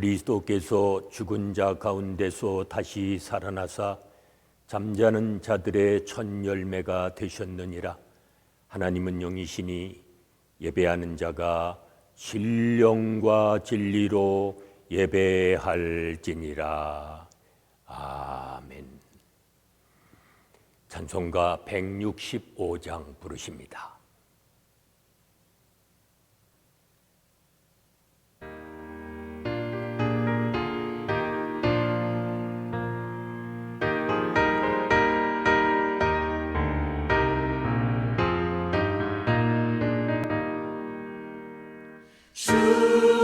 그리스도께서 죽은 자 가운데서 다시 살아나사 잠자는 자들의 첫 열매가 되셨느니라. 하나님은 영이시니 예배하는 자가 신령과 진리로 예배할지니라. 아멘. 찬송가 165장 부르십니다.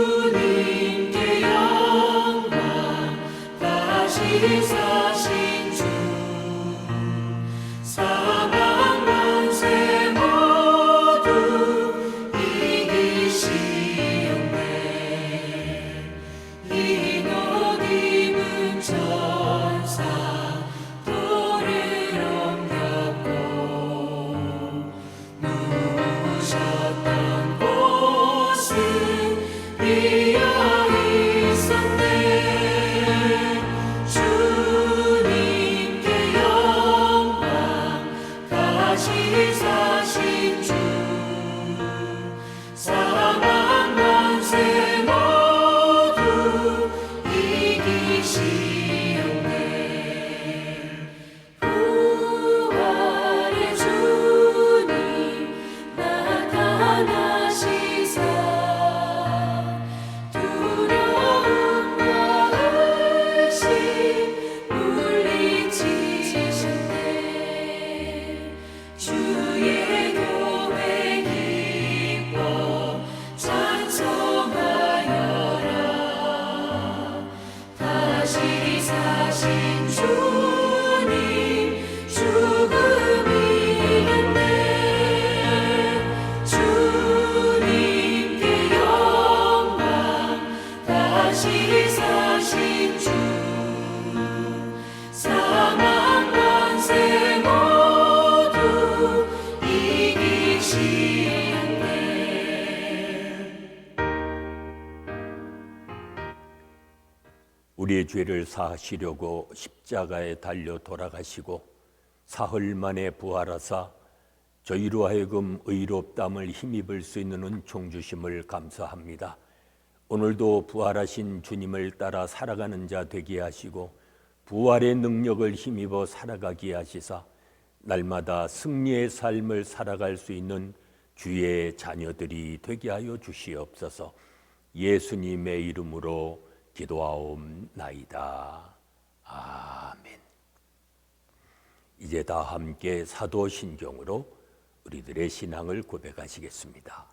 주님께 영광, 다시 사신 주, 사망 권세 모두 이기시었네. 흰 옷 입은 천사 돌을 옮겼고 누우셨던 곳은 비어 있었네. 주님께 영광, 다시 사신 주, 사망 권세 모두 이기시었네. 부활의 주님 나타나시사 주의 교회 기뻐 찬송하여라. 다시 사신 주님 죽음이 이겼네. 주님께 영광, 다시 사신 주, 사망 권세 모두 이기시었네. 우리의 죄를 사하시려고 십자가에 달려 돌아가시고 사흘 만에 부활하사 저희로 하여금 의롭담을 힘입을 수 있는 은총 주심을 감사합니다. 오늘도 부활하신 주님을 따라 살아가는 자 되게 하시고 부활의 능력을 힘입어 살아가게 하시사 날마다 승리의 삶을 살아갈 수 있는 주의 자녀들이 되게 하여 주시옵소서. 예수님의 이름으로 기도하옵나이다. 아멘. 이제 다 함께 사도신경으로 우리들의 신앙을 고백하시겠습니다.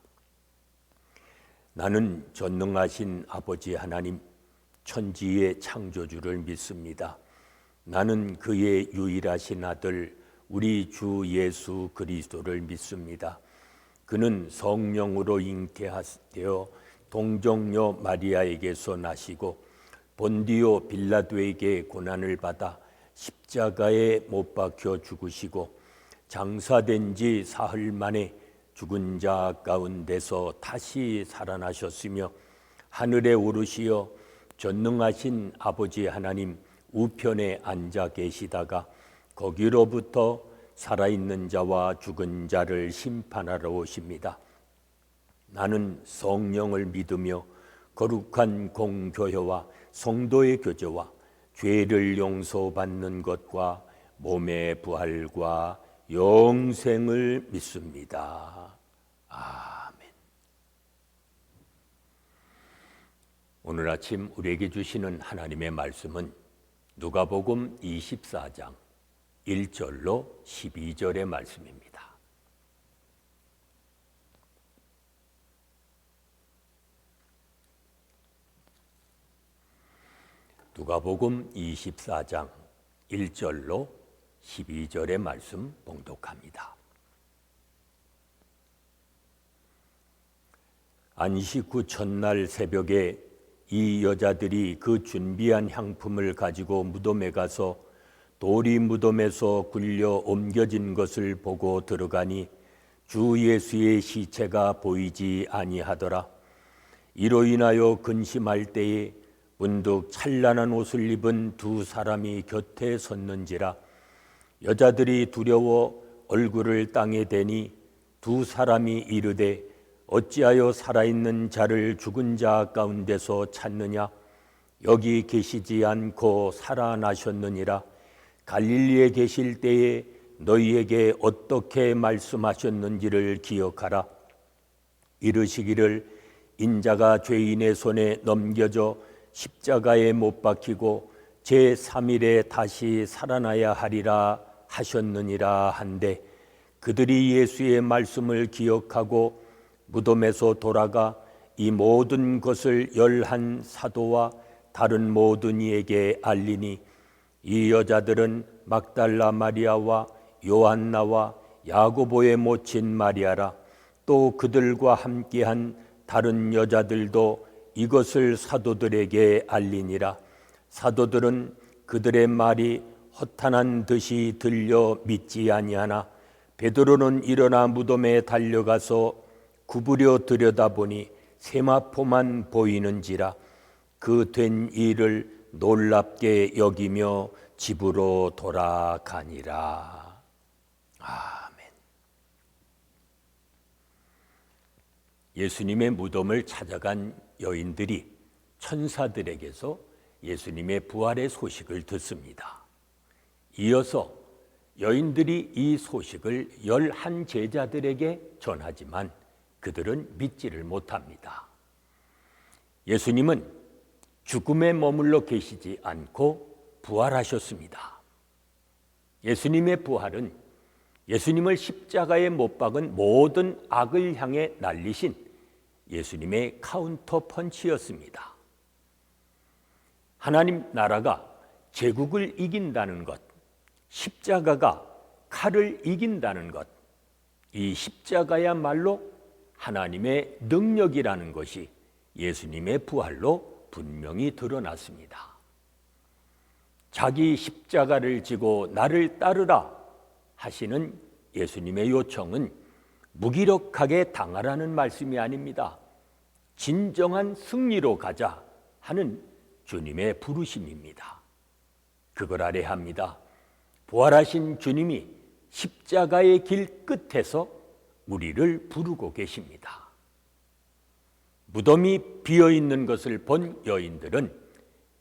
나는 전능하신 아버지 하나님, 천지의 창조주를 믿습니다. 나는 그의 유일하신 아들 우리 주 예수 그리스도를 믿습니다. 그는 성령으로 잉태되어 동정녀 마리아에게서 나시고 본디오 빌라도에게 고난을 받아 십자가에 못 박혀 죽으시고 장사된 지 사흘 만에 죽은 자 가운데서 다시 살아나셨으며 하늘에 오르시어 전능하신 아버지 하나님 우편에 앉아 계시다가 거기로부터 살아있는 자와 죽은 자를 심판하러 오십니다. 나는 성령을 믿으며 거룩한 공교회와 성도의 교제와 죄를 용서받는 것과 몸의 부활과 영생을 믿습니다. 아멘. 오늘 아침 우리에게 주시는 하나님의 말씀은 누가복음 24장 1절로 12절의 말씀입니다. 누가복음 24장 1절로 12절의 말씀 봉독합니다. 안식 후 첫날 새벽에 이 여자들이 그 준비한 향품을 가지고 무덤에 가서 돌이 무덤에서 굴려 옮겨진 것을 보고 들어가니 주 예수의 시체가 보이지 아니하더라. 이로 인하여 근심할 때에 문득 찬란한 옷을 입은 두 사람이 곁에 섰는지라. 여자들이 두려워 얼굴을 땅에 대니 두 사람이 이르되 어찌하여 살아있는 자를 죽은 자 가운데서 찾느냐? 여기 계시지 않고 살아나셨느니라. 갈릴리에 계실 때에 너희에게 어떻게 말씀하셨는지를 기억하라. 이르시기를 인자가 죄인의 손에 넘겨져 십자가에 못 박히고 제3일에 다시 살아나야 하리라 하셨느니라 한데, 그들이 예수의 말씀을 기억하고 무덤에서 돌아가 이 모든 것을 11 사도와 다른 모든 이에게 알리니, 이 여자들은 막달라 마리아와 요한나와 야고보의 모친 마리아라. 또 그들과 함께한 다른 여자들도 이것을 사도들에게 알리니라. 사도들은 그들의 말이 허탄한 듯이 들려 믿지 아니하나 베드로는 일어나 무덤에 달려가서 구부려 들여다보니 세마포만 보이는지라. 그 된 일을 놀랍게 여기며 집으로 돌아가니라. 아멘. 예수님의 무덤을 찾아간 여인들이 천사들에게서 예수님의 부활의 소식을 듣습니다. 이어서 여인들이 이 소식을 11 제자들에게 전하지만 그들은 믿지를 못합니다. 예수님은 죽음에 머물러 계시지 않고 부활하셨습니다. 예수님의 부활은 예수님을 십자가에 못 박은 모든 악을 향해 날리신 예수님의 카운터 펀치였습니다. 하나님 나라가 제국을 이긴다는 것, 십자가가 칼을 이긴다는 것, 이 십자가야말로 하나님의 능력이라는 것이 예수님의 부활로 분명히 드러났습니다. 자기 십자가를 지고 나를 따르라 하시는 예수님의 요청은 무기력하게 당하라는 말씀이 아닙니다. 진정한 승리로 가자 하는 주님의 부르심입니다. 그걸 알아야 합니다. 부활하신 주님이 십자가의 길 끝에서 우리를 부르고 계십니다. 무덤이 비어있는 것을 본 여인들은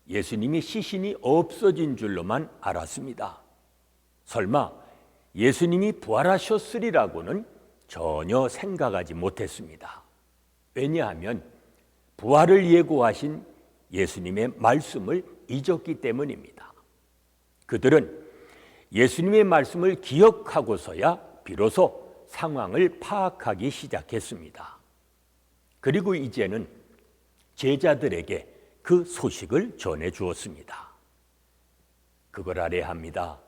예수님이 시신이 없어진 줄로만 알았습니다. 설마 예수님이 부활하셨으리라고는 전혀 생각하지 못했습니다. 왜냐하면 부활을 예고하신 예수님의 말씀을 잊었기 때문입니다. 그들은 예수님의 말씀을 기억하고서야 비로소 상황을 파악하기 시작했습니다. 그리고 이제는 제자들에게 그 소식을 전해 주었습니다. 그걸 알아야 합니다.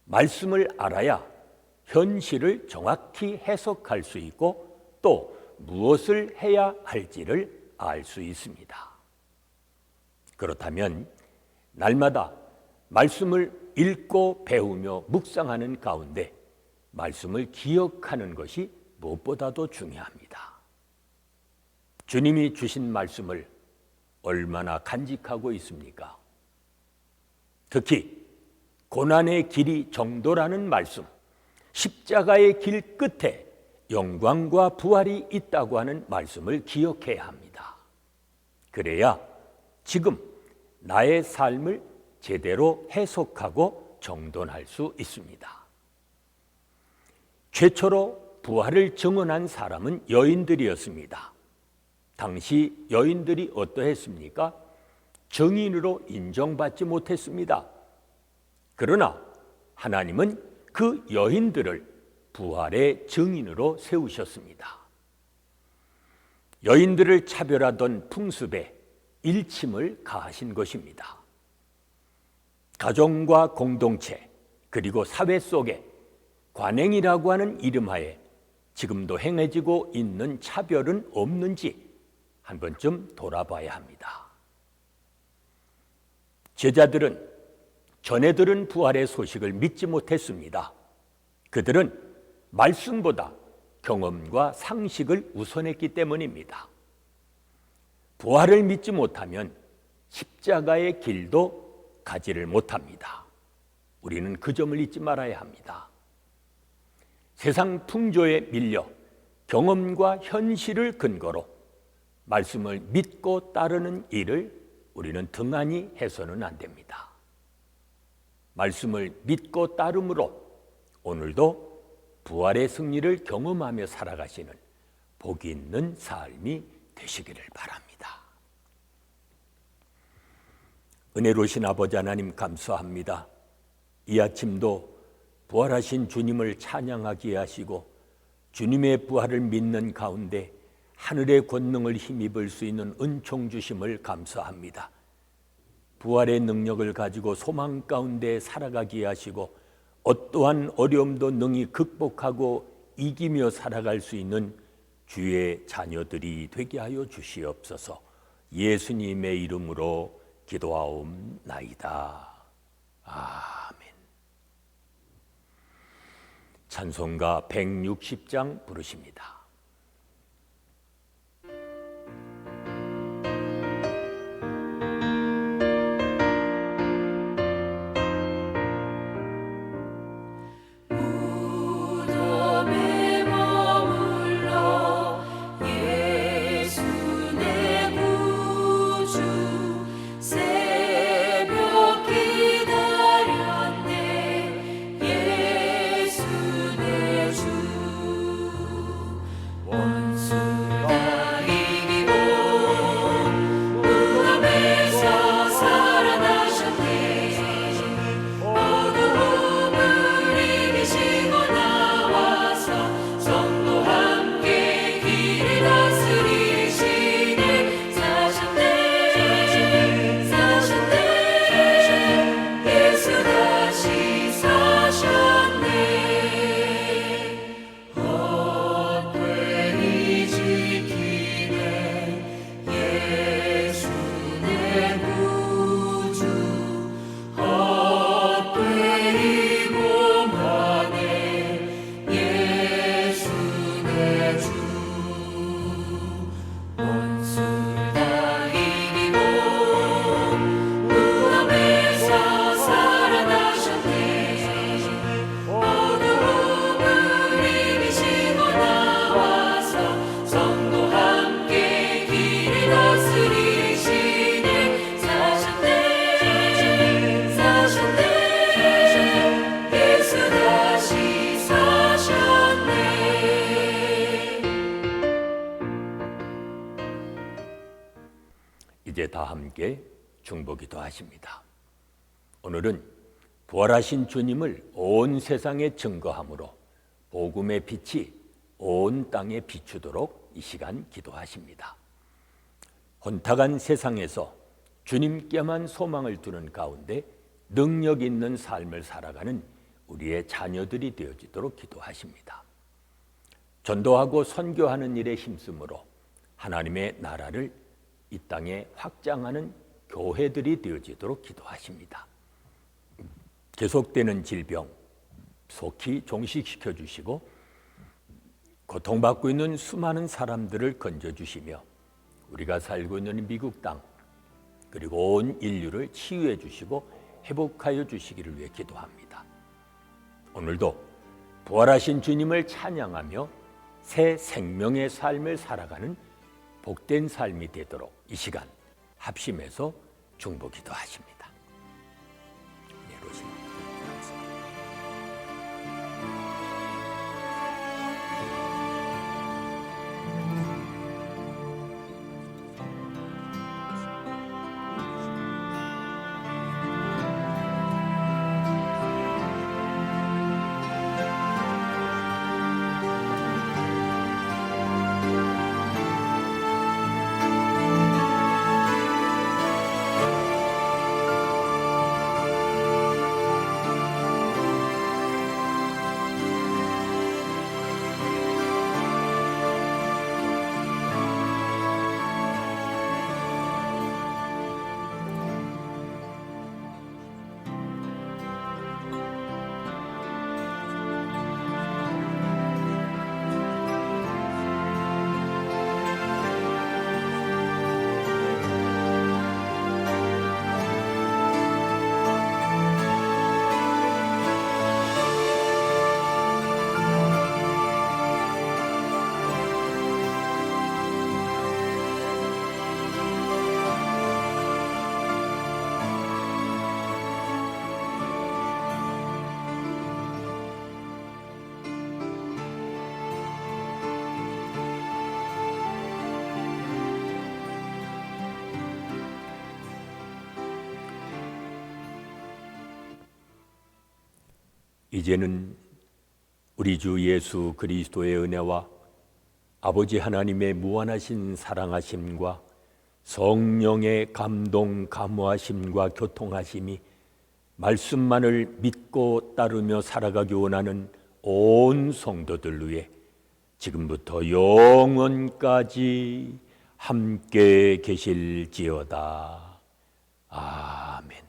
말씀을 알아야 현실을 정확히 해석할 수 있고 또 무엇을 해야 할지를 알 수 있습니다. 그렇다면 날마다 말씀을 읽고 배우며 묵상하는 가운데 말씀을 기억하는 것이 무엇보다도 중요합니다. 주님이 주신 말씀을 얼마나 간직하고 있습니까? 특히 고난의 길이 정도라는 말씀, 십자가의 길 끝에 영광과 부활이 있다고 하는 말씀을 기억해야 합니다. 그래야 지금 나의 삶을 제대로 해석하고 정돈할 수 있습니다. 최초로 부활을 증언한 사람은 여인들이었습니다. 당시 여인들이 어떠했습니까? 증인으로 인정받지 못했습니다. 그러나 하나님은 그 여인들을 부활의 증인으로 세우셨습니다. 여인들을 차별하던 풍습에 일침을 가하신 것입니다. 가정과 공동체 그리고 사회 속에 관행이라고 하는 이름하에 지금도 행해지고 있는 차별은 없는지 한 번쯤 돌아봐야 합니다. 제자들은 전해 들은 부활의 소식을 믿지 못했습니다. 그들은 말씀보다 경험과 상식을 우선했기 때문입니다. 부활을 믿지 못하면 십자가의 길도 가지를 못합니다. 우리는 그 점을 잊지 말아야 합니다. 세상 풍조에 밀려 경험과 현실을 근거로 말씀을 믿고 따르는 일을 우리는 등한히 해서는 안 됩니다. 말씀을 믿고 따름으로 오늘도 부활의 승리를 경험하며 살아가시는 복이 있는 삶이 되시기를 바랍니다. 은혜로우신 아버지 하나님 감사합니다. 이 아침도 부활하신 주님을 찬양하게 하시고 주님의 부활을 믿는 가운데 하늘의 권능을 힘입을 수 있는 은총 주심을 감사합니다. 부활의 능력을 가지고 소망 가운데 살아가게 하시고 어떠한 어려움도 능히 극복하고 이기며 살아갈 수 있는 주의 자녀들이 되게 하여 주시옵소서. 예수님의 이름으로 기도하옵나이다. 아멘. 찬송가 160장 부르십니다. 무덤에 머물러 예수 내 구주 새벽 기다렸네 예수 내 주 원수 다 이기고 무덤에서 살아나셨네 어두움을 이기시고 나와서 성도 함께 길을 다스리시네 사셨네 사셨네 예수 다시 사셨네 헛되이 지키네 예수 내 구주 헛되이 공하네 예수 내 주 원수 다 이기고 무덤에서 살아나셨네 어두움을 이기시고 나와서 성도 함께 길을 다스리시네 사셨네 사셨네 예수 다시 사셨네 이제 다 함께 중보기도 하십니다. 오늘은 부활하신 주님을 온 세상에 증거함으로 복음의 빛이 온 땅에 비추도록 이 시간 기도하십니다. 혼탁한 세상에서 주님께만 소망을 두는 가운데 능력 있는 삶을 살아가는 우리의 자녀들이 되어지도록 기도하십니다. 전도하고 선교하는 일에 힘쓰므로 하나님의 나라를 이 땅에 확장하는 교회들이 되어지도록 기도하십니다. 계속되는 질병 속히 종식시켜 주시고 고통받고 있는 수많은 사람들을 건져주시며 우리가 살고 있는 미국 땅 그리고 온 인류를 치유해 주시고 회복하여 주시기를 위해 기도합니다. 오늘도 부활하신 주님을 찬양하며 새 생명의 삶을 살아가는 복된 삶이 되도록 이 시간 합심해서 중보기도 하십니다. 이제는 우리 주 예수 그리스도의 은혜와 아버지 하나님의 무한하신 사랑하심과 성령의 감동 감화하심과 교통하심이 말씀만을 믿고 따르며 살아가기 원하는 온 성도들 위해 지금부터 영원까지 함께 계실지어다. 아멘.